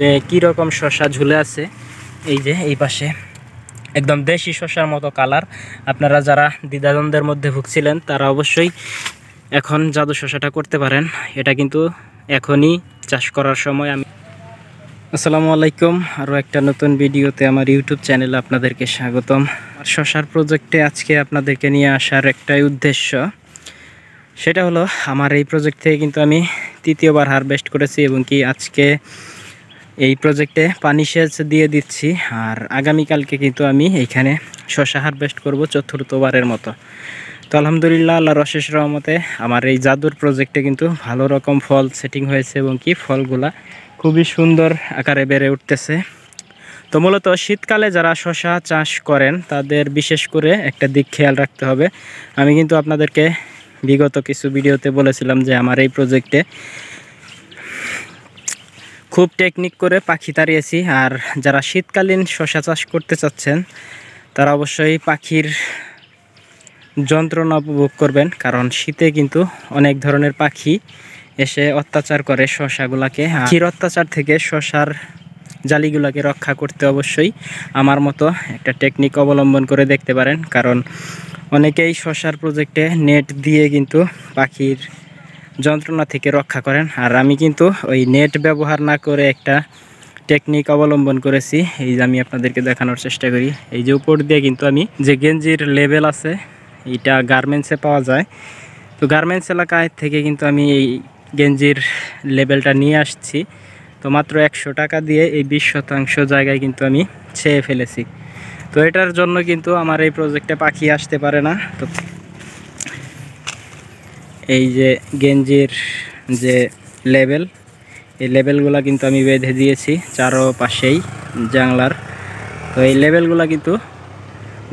যে কি রকম শসা ঝুলে আছে। এই যে এই পাশে একদম দেশি শসার মতো কালার। আপনারা যারা দ্বিধাদ্বন্দ্বের মধ্যে ভুগছিলেন তারা অবশ্যই এখন জাদু শসাটা করতে পারেন। এটা কিন্তু এখনই চাষ করার সময়। আসসালামু আলাইকুম, আরও একটা নতুন ভিডিওতে আমার ইউটিউব চ্যানেলে আপনাদেরকে স্বাগতম। শসার প্রজেক্টে আজকে আপনাদেরকে নিয়ে আসার একটাই উদ্দেশ্য, সেটা হলো আমার এই প্রজেক্ট থেকে কিন্তু আমি তৃতীয়বার হারভেস্ট করেছি এবং কি আজকে এই প্রজেক্টে পানি সেচ দিয়ে দিচ্ছি। আর আগামীকালকে কিন্তু আমি এইখানে শসা হারভেস্ট করব চতুর্থবারের মতো। তো আলহামদুলিল্লাহ, আল্লাহর অশেষ রহমতে আমার এই জাদুর প্রজেক্টে কিন্তু ভালো রকম ফল সেটিং হয়েছে এবং কি ফলগুলা খুবই সুন্দর আকারে বেড়ে উঠতেছে। তো মূলত শীতকালে যারা শসা চাষ করেন তাদের বিশেষ করে একটা দিক খেয়াল রাখতে হবে। আমি কিন্তু আপনাদেরকে বিগত কিছু ভিডিওতে বলেছিলাম যে আমার এই প্রজেক্টে খুব টেকনিক করে পাখি তাড়িয়েছি। আর যারা শীতকালীন শসা চাষ করতে চাচ্ছেন তারা অবশ্যই পাখির যন্ত্রণা উপভোগ করবেন, কারণ শীতে কিন্তু অনেক ধরনের পাখি এসে অত্যাচার করে শসাগুলাকে। পাখির অত্যাচার থেকে শসার জালিগুলাকে রক্ষা করতে অবশ্যই আমার মতো একটা টেকনিক অবলম্বন করে দেখতে পারেন, কারণ অনেকেই শসার প্রজেক্টে নেট দিয়ে কিন্তু পাখির যন্ত্রণা থেকে রক্ষা করেন। আর আমি কিন্তু ওই নেট ব্যবহার না করে একটা টেকনিক অবলম্বন করেছি। এই যে আমি আপনাদেরকে দেখানোর চেষ্টা করি। এই যে উপর দিয়ে কিন্তু আমি যে গেঞ্জির লেবেল আছে, এটা গার্মেন্টসে পাওয়া যায়। তো গার্মেন্টস এলাকায় থেকে কিন্তু আমি এই গেঞ্জির লেবেলটা নিয়ে আসছি। তো মাত্র 100 টাকা দিয়ে এই 20% জায়গায় কিন্তু আমি ছেয়ে ফেলেছি। তো এটার জন্য কিন্তু আমার এই প্রজেক্টে পাখি আসতে পারে না। তো এই যে গেঞ্জির যে লেবেল, এই লেবেলগুলো কিন্তু আমি বেঁধে দিয়েছি চারপাশেই জানলার। তো এই লেবেলগুলো কিন্তু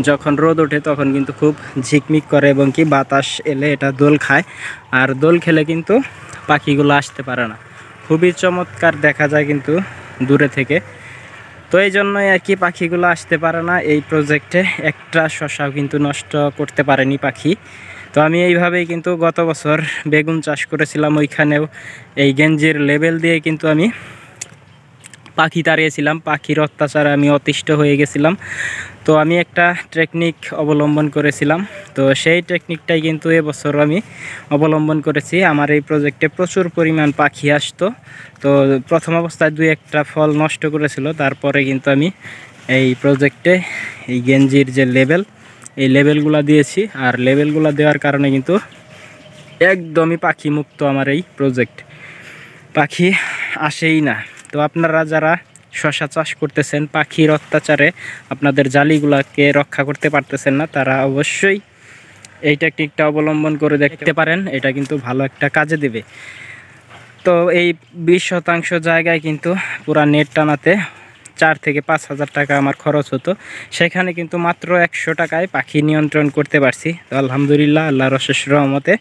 যখন রোদ ওঠে তখন কিন্তু খুব ঝিকমিক করে এবং কি বাতাস এলে এটা দোল খায়। আর দোল খেলে কিন্তু পাখিগুলো আসতে পারে না, খুবই চমৎকার দেখা যায় কিন্তু দূরে থেকে। তো এই জন্যই আর কি পাখিগুলো আসতে পারে না। এই প্রজেক্টে একটা শসাও কিন্তু নষ্ট করতে পারেনি পাখি। তো আমি এইভাবেই কিন্তু গত বছর বেগুন চাষ করেছিলাম, ওইখানেও এই গেঞ্জির লেবেল দিয়ে কিন্তু আমি পাখি তাড়িয়েছিলাম। পাখির অত্যাচারে আমি অতিষ্ঠ হয়ে গেছিলাম। তো আমি একটা টেকনিক অবলম্বন করেছিলাম, তো সেই টেকনিকটাই কিন্তু এবছর আমি অবলম্বন করেছি। আমার এই প্রজেক্টে প্রচুর পরিমাণ পাখি আসতো। তো প্রথম অবস্থায় 2-1টা ফল নষ্ট করেছিল, তারপরে কিন্তু আমি এই প্রজেক্টে এই গেঞ্জির যে লেবেল, এই লেবেলগুলো দিয়েছি। আর লেবেলগুলো দেওয়ার কারণে কিন্তু একদমই পাখি মুক্ত আমার এই প্রজেক্ট, পাখি আসেই না। তো আপনারা যারা শসা চাষ করতেছেন, পাখির অত্যাচারে আপনাদের জালিগুলাকে রক্ষা করতে পারতেছেন না, তারা অবশ্যই এই টেকনিকটা অবলম্বন করে দেখতে পারেন। এটা কিন্তু ভালো একটা কাজে দেবে। তো এই 20% জায়গায় কিন্তু পুরা নেট টানাতে 4 থেকে 5 হাজার টাকা আমার খরচ হতো, সেখানে কিন্তু মাত্র 100 টাকায় পাখি নিয়ন্ত্রণ করতে পারছি। তো আলহামদুলিল্লাহ, আল্লাহর অশেষ রহমতে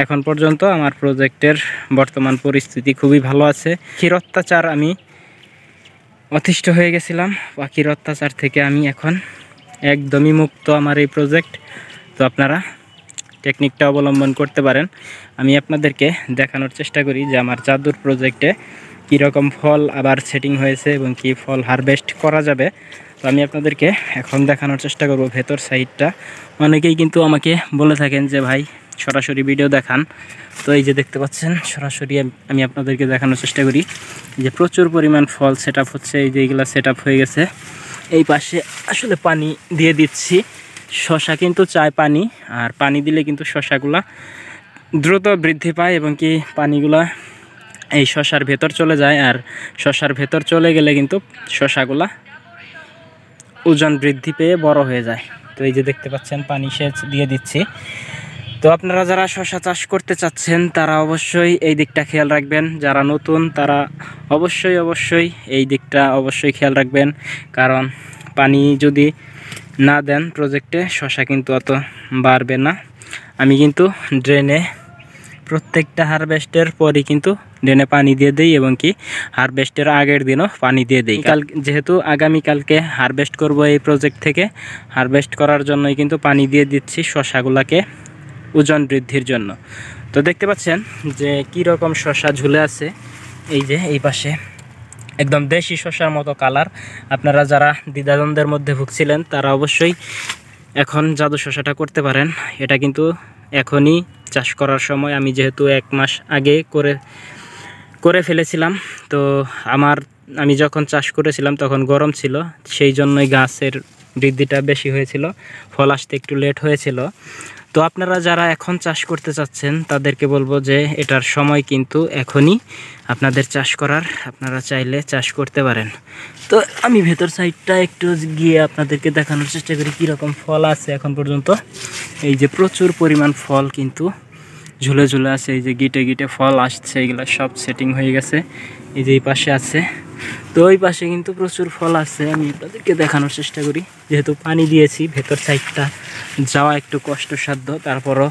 এখন পর্যন্ত আমার প্রজেক্টের বর্তমান পরিস্থিতি খুবই ভালো আছে। পাখির অত্যাচার আমি অতিষ্ঠ হয়ে গেছিলাম, পাখির অত্যাচার থেকে আমি এখন একদমই মুক্ত আমার এই প্রজেক্ট। তো আপনারা টেকনিকটা অবলম্বন করতে পারেন। আমি আপনাদেরকে দেখানোর চেষ্টা করি যে আমার জাদুর প্রজেক্টে কীরকম ফল আবার সেটিং হয়েছে এবং কি ফল হারভেস্ট করা যাবে। তো আমি আপনাদেরকে এখন দেখানোর চেষ্টা করব ভেতর সাইডটা। অনেকেই কিন্তু আমাকে বলে থাকেন যে ভাই সরাসরি ভিডিও দেখান। তো এই যে দেখতে পাচ্ছেন সরাসরি আমি আপনাদেরকে দেখানোর চেষ্টা করি যে প্রচুর পরিমাণ ফল সেট আপ হচ্ছে। এই যে এইগুলো সেট আপ হয়ে গেছে। এই পাশে আসলে পানি দিয়ে দিচ্ছি। শসা কিন্তু চায় পানি, আর পানি দিলে কিন্তু শসাগুলা দ্রুত বৃদ্ধি পায় এবং কি পানিগুলা এই শসার ভেতর চলে যায়। আর শসার ভেতর চলে গেলে কিন্তু শসাগুলা ওজন বৃদ্ধি পেয়ে বড় হয়ে যায়। তো এই যে দেখতে পাচ্ছেন পানি সেচ দিয়ে দিচ্ছি। তো আপনারা যারা শসা চাষ করতে চাচ্ছেন তারা অবশ্যই এই দিকটা খেয়াল রাখবেন। যারা নতুন তারা অবশ্যই এই দিকটা অবশ্যই খেয়াল রাখবেন, কারণ পানি যদি না দেন প্রজেক্টে শসা কিন্তু অত বাড়বে না। আমি কিন্তু ড্রেনে প্রত্যেকটা হারভেস্টের পরই কিন্তু ড্রেনে পানি দিয়ে দিই এবং কি হারভেস্টের আগের দিনও পানি দিয়ে দিই। যেহেতু আগামীকালকে হারভেস্ট করব এই প্রজেক্ট থেকে, হারভেস্ট করার জন্যই কিন্তু পানি দিয়ে দিচ্ছি শসাগুলাকে ওজন বৃদ্ধির জন্য। তো দেখতে পাচ্ছেন যে কি রকম শসা ঝুলে আছে। এই যে এই পাশে একদম দেশি শসার মতো কালার। আপনারা যারা দ্বিধাদ্বন্দ্বের মধ্যে ভুগছিলেন তারা অবশ্যই এখন জাদু শসাটা করতে পারেন। এটা কিন্তু এখনই চাষ করার সময়। আমি যেহেতু 1 মাস আগে করে ফেলেছিলাম, তো আমি যখন চাষ করেছিলাম তখন গরম ছিল, সেই জন্যই গাছের বৃদ্ধিটা বেশি হয়েছিল, ফল আসতে একটু লেট হয়েছিল। তো আপনারা যারা এখন চাষ করতে চাচ্ছেন তাদেরকে বলবো যে এটার সময় কিন্তু এখনই আপনাদের চাষ করার, আপনারা চাইলে চাষ করতে পারেন। তো আমি ভেতর সাইডটা একটু গিয়ে আপনাদেরকে দেখানোর চেষ্টা করি কীরকম ফল আছে এখন পর্যন্ত। এই যে প্রচুর পরিমাণ ফল কিন্তু ঝুলে ঝুলে আছে, এই যে গিটে গিটে ফল আসছে, এগুলো সব সেটিং হয়ে গেছে। এই যে এই পাশে আছে, তো ওই পাশে কিন্তু প্রচুর ফল আছে। আমি আপনাদেরকে দেখানোর চেষ্টা করি, যেহেতু পানি দিয়েছি ভেতর সাইডটা যাওয়া একটু কষ্টসাধ্য, তারপরও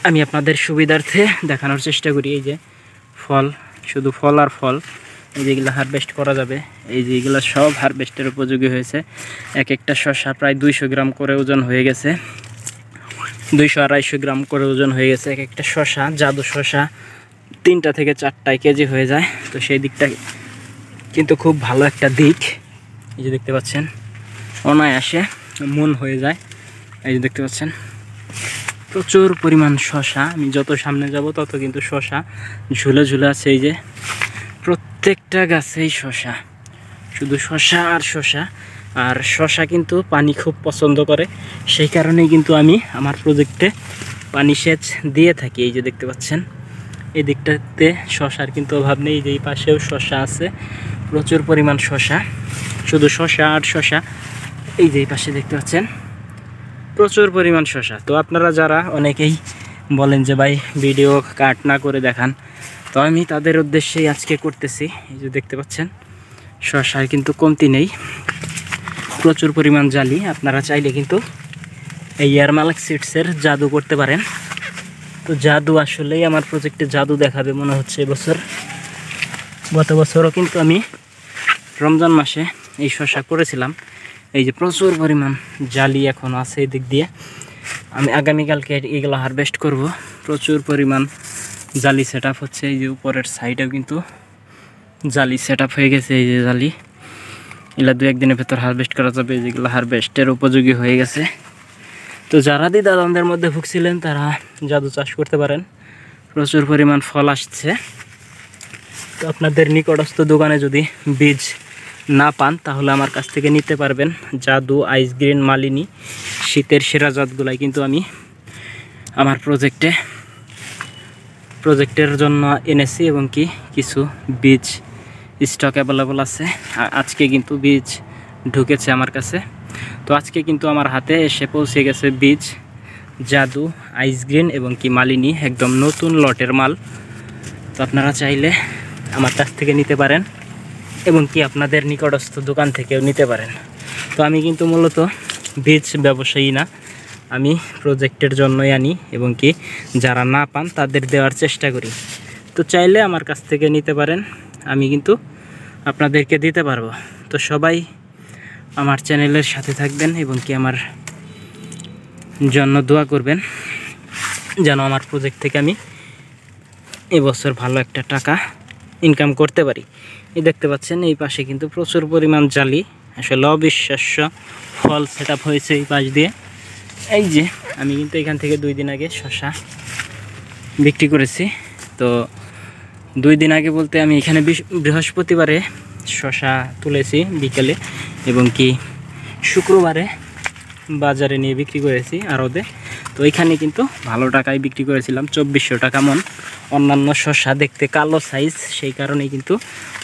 আমি আপনাদের সুবিধার্থে দেখানোর চেষ্টা করি। এই যে ফল, শুধু ফল আর ফল। এই যেগুলো হারভেস্ট করা যাবে, এই যে এগুলো সব হারভেস্টের উপযোগী হয়েছে। এক একটা শসা প্রায় 200 গ্রাম করে ওজন হয়ে গেছে, 200-250 গ্রাম করে ওজন হয়ে গেছে এক একটা শসা। জাদু শসা 3টা থেকে 4টায় কেজি হয়ে যায়। তো সেই দিকটা কিন্তু খুব ভালো একটা দিক। এই যে দেখতে পাচ্ছেন অনায়াসে মন হয়ে যায়। এই যে দেখতে পাচ্ছেন প্রচুর পরিমাণ শসা। আমি যত সামনে যাব তত কিন্তু শসা ঝুলে ঝুলে আছে। এই যে প্রত্যেকটা গাছেই শসা, শুধু শসা আর শসা। আর শসা কিন্তু পানি খুব পছন্দ করে, সেই কারণেই কিন্তু আমি আমার প্রজেক্টে পানি সেচ দিয়ে থাকি। এই যে দেখতে পাচ্ছেন এই দিকটাতে শসার কিন্তু অভাব নেই। এই যে এই পাশেও শসা আছে, প্রচুর পরিমাণ শসা, শুধু শসা আর শসা। এই যে এই পাশে দেখতে পাচ্ছেন প্রচুর পরিমাণ শসা। তো আপনারা যারা অনেকেই বলেন যে ভাই ভিডিও কাট না করে দেখান, তো আমি তাদের উদ্দেশ্যেই আজকে করতেছি। এই যে দেখতে পাচ্ছেন শসার কিন্তু কমতি নেই, প্রচুর পরিমাণ জালি। আপনারা চাইলে কিন্তু এই ইয়ারমালাক সিডসের জাদু করতে পারেন। তো জাদু আসলেই আমার প্রজেক্টে জাদু দেখাবে মনে হচ্ছে এবছর। গত বছরও কিন্তু আমি রমজান মাসে এই শসা করেছিলাম। এই যে প্রচুর পরিমাণ জালি এখন আছে এই দিক দিয়ে। আমি আগামীকালকে এগুলো হারভেস্ট করব। প্রচুর পরিমাণ জালি সেট আপ হচ্ছে। এই যে উপরের সাইডেও কিন্তু জালি সেট আপ হয়ে গেছে। এই যে জালি এগুলো 2-1 দিনের ভেতর হারভেস্ট করা যাবে, যেগুলো হারভেস্টের উপযোগী হয়ে গেছে। তো যারা দ্বিধাদ্বন্দ্বের মধ্যে ভুগছিলেন তারা জাদু চাষ করতে পারেন, প্রচুর পরিমাণ ফল আসছে। তো আপনাদের নিকটস্থ দোকানে যদি বীজ না পান তাহলে আমার কাছ থেকে নিতে পারবেন। জাদু, আইস গ্রিন, মালিনী, শীতের সেরা জাতগুলাই কিন্তু আমি আমার প্রজেক্টের জন্য এনেছি, এবং কি কিছু বীজ স্টক অ্যাভেলেবল আছে। আজকে কিন্তু বীজ ঢুকেছে আমার কাছে। তো আজকে কিন্তু আমার হাতে এসে পৌঁছে গেছে বীজ জাদু, আইস গ্রিন এবং কি মালিনী, একদম নতুন লটের মাল। তো আপনারা চাইলে আমার কাছ থেকে নিতে পারেন, এবং কি আপনাদের নিকটস্থ দোকান থেকেও নিতে পারেন। তো আমি কিন্তু মূলত বীজ ব্যবসায়ী না, আমি প্রজেক্টের জন্যই আনি, এবং কি যারা না পান তাদের দেওয়ার চেষ্টা করি। তো চাইলে আমার কাছ থেকে নিতে পারেন, আমি কিন্তু আপনাদেরকে দিতে পারবো। তো সবাই আমার চ্যানেলের সাথে থাকবেন, এবং কি আমার জন্য দোয়া করবেন যেন আমার প্রজেক্ট থেকে আমি এবছর ভালো একটা টাকা ইনকাম করতে পারি। এই দেখতে পাচ্ছেন এই পাশে কিন্তু প্রচুর পরিমাণ জালি, আসলে অবিশ্বাস্য ফল সেট আপ হয়েছে এই পাশ দিয়ে। এই যে আমি কিন্তু এখান থেকে 2 দিন আগে শসা বিক্রি করেছি। তো 2 দিন আগে বলতে আমি এখানে বৃহস্পতিবারে শসা তুলেছি বিকেলে, এবং কি শুক্রবারে বাজারে নিয়ে বিক্রি করেছি আড়তে। তো এখানে কিন্তু ভালো টাকায় বিক্রি করেছিলাম, 2400 টাকা মন। অন্যান্য শসা দেখতে কালো সাইজ, সেই কারণেই কিন্তু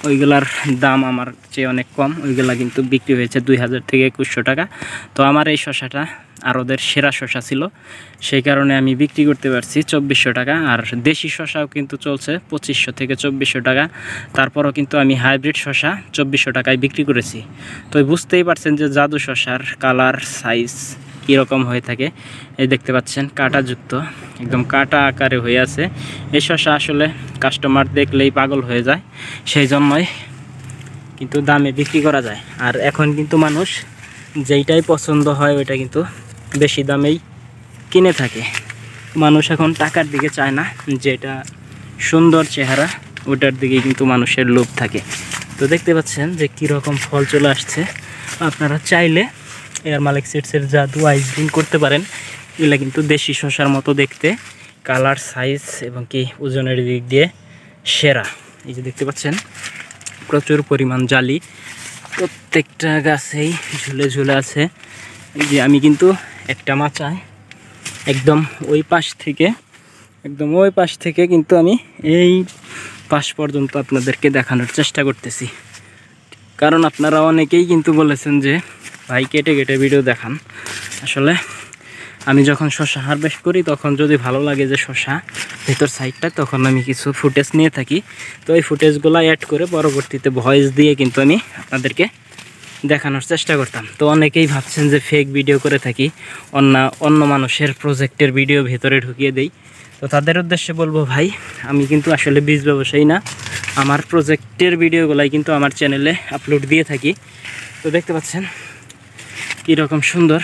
ওইগুলার দাম আমার চেয়ে অনেক কম। ওইগুলা কিন্তু বিক্রি হয়েছে 2000 থেকে 2100 টাকা। তো আমার এই শসাটা আড়তের সেরা শসা ছিল, সেই কারণে আমি বিক্রি করতে পারছি 2400 টাকা। আর দেশি শসাও কিন্তু চলছে 2500 থেকে 2400 টাকা। তারপরও কিন্তু আমি হাইব্রিড শসা 2400 টাকায় বিক্রি করেছি। তো বুঝতেই পারছেন যে জাদু শসার কালার সাইজ কীরকম হয়ে থাকে। এই দেখতে পাচ্ছেন কাঁটাযুক্ত, একদম কাঁটা আকারে হয়ে আছে। এই শসা আসলে কাস্টমার দেখলেই পাগল হয়ে যায়, সেই জন্যই কিন্তু দামে বিক্রি করা যায়। আর এখন কিন্তু মানুষ যেইটাই পছন্দ হয় ওইটা কিন্তু বেশি দামেই কিনে থাকে। মানুষ এখন টাকার দিকে চায় না, যেটা সুন্দর চেহারা ওটার দিকে কিন্তু মানুষের লোভ থাকে। তো দেখতে পাচ্ছেন যে কীরকম ফল চলে আসছে। আপনারা চাইলে এয়ার মালিক সিডসের জাদু আইসবিন করতে পারেন। এগুলো কিন্তু দেশি শসার মতো দেখতে, কালার, সাইজ এবং কি ওজনের দিক দিয়ে সেরা। এই যে দেখতে পাচ্ছেন প্রচুর পরিমাণ জালি, প্রত্যেকটা গাছেই ঝুলে ঝুলে আছে। এই যে আমি কিন্তু একটা মাচায় একদম ওই পাশ থেকে কিন্তু আমি এই পাশ পর্যন্ত আপনাদেরকে দেখানোর চেষ্টা করতেছি, কারণ আপনারা অনেকেই কিন্তু বলেছেন যে ভাই কেটে কেটে ভিডিও দেখান। আসলে আমি যখন শসা হারভেস্ট করি তখন যদি ভালো লাগে যে শসা ভেতর সাইডটা, তখন আমি কিছু ফুটেজ নিয়ে থাকি। তো এই ফুটেজগুলো অ্যাড করে পরবর্তীতে ভয়েস দিয়ে কিন্তু আমি আপনাদেরকে দেখানোর চেষ্টা করতাম। তো অনেকেই ভাবছেন যে ফেক ভিডিও করে থাকি, অন্য মানুষের প্রজেক্টের ভিডিও ভেতরে ঢুকিয়ে দেই। তো তাদের উদ্দেশ্যে বলবো ভাই, আমি কিন্তু আসলে বীজ ব্যবসায়ী না, আমার প্রজেক্টের ভিডিওগুলাই কিন্তু আমার চ্যানেলে আপলোড দিয়ে থাকি। তো দেখতে পাচ্ছেন কীরকম সুন্দর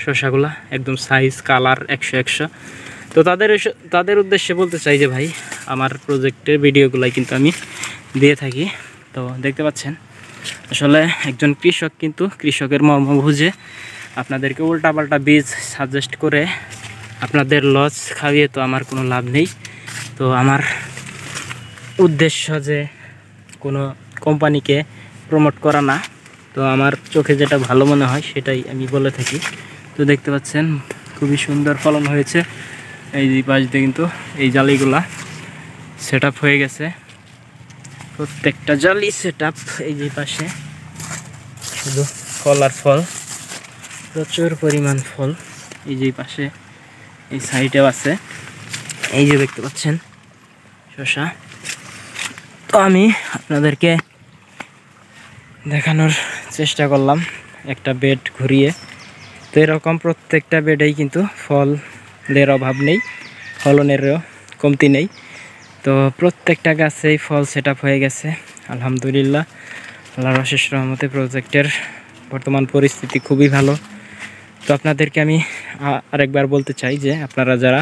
শসাগুলা, একদম সাইজ, কালার 100 তো তাদের উদ্দেশ্যে বলতে চাই যে ভাই আমার প্রজেক্টের ভিডিওগুলাই কিন্তু আমি দিয়ে থাকি। তো দেখতে পাচ্ছেন আসলে একজন কৃষক কিন্তু কৃষকের মর্ম বুঝে আপনাদেরকে উল্টাপাল্টা বীজ সাজেস্ট করে আপনাদের লস খাইয়ে তো আমার কোনো লাভ নেই। তো আমার উদ্দেশ্য যে কোনো কোম্পানিকে প্রমোট করা না, তো আমার চোখে যেটা ভালো মনে হয় সেটাই আমি বলে থাকি। তো দেখতে পাচ্ছেন খুবই সুন্দর ফলন হয়েছে। এই যে পাশ দিয়ে কিন্তু এই জালিগুলা সেট আপ হয়ে গেছে, প্রত্যেকটা জালি সেট আপ। এই যে পাশে শুধু ফল আর ফল, প্রচুর পরিমাণ ফল। এই যে পাশে এই সাইডেও আছে, এই যে দেখতে পাচ্ছেন শসা। তো আমি আপনাদেরকে দেখানোর চেষ্টা করলাম একটা বেড ঘুরিয়ে। তো এরকম প্রত্যেকটা বেডেই কিন্তু ফলের অভাব নেই, ফলনেরও কমতি নেই। তো প্রত্যেকটা গাছেই ফল সেট আপ হয়ে গেছে আলহামদুলিল্লাহ। আল্লাহর অশেষ রহমতে প্রজেক্টের বর্তমান পরিস্থিতি খুবই ভালো। তো আপনাদেরকে আমি আরেকবার বলতে চাই যে আপনারা যারা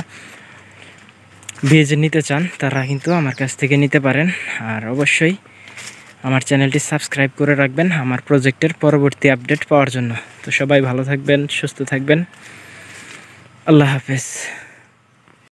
বীজ নিতে চান তারা কিন্তু আমার কাছ থেকে নিতে পারেন। আর অবশ্যই আমার চ্যানেলটি সাবস্ক্রাইব করে রাখবেন আমার প্রজেক্টের পরবর্তী আপডেট পাওয়ার জন্য। তো সবাই ভালো থাকবেন, সুস্থ থাকবেন, আল্লাহ হাফেজ।